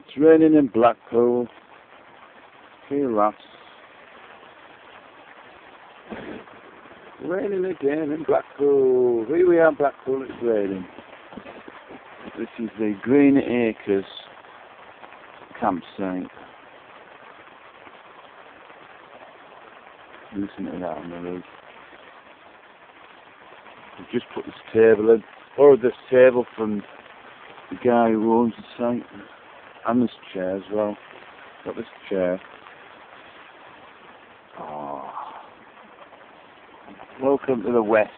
It's raining in Blackpool. Feel that. Raining again in Blackpool. Here we are in Blackpool, it's raining. This is the Green Acres campsite. Listen to that on the roof. We've just put this table in. Borrowed this table from the guy who owns the site. And this chair as well. Got this chair. Oh. Welcome to the West.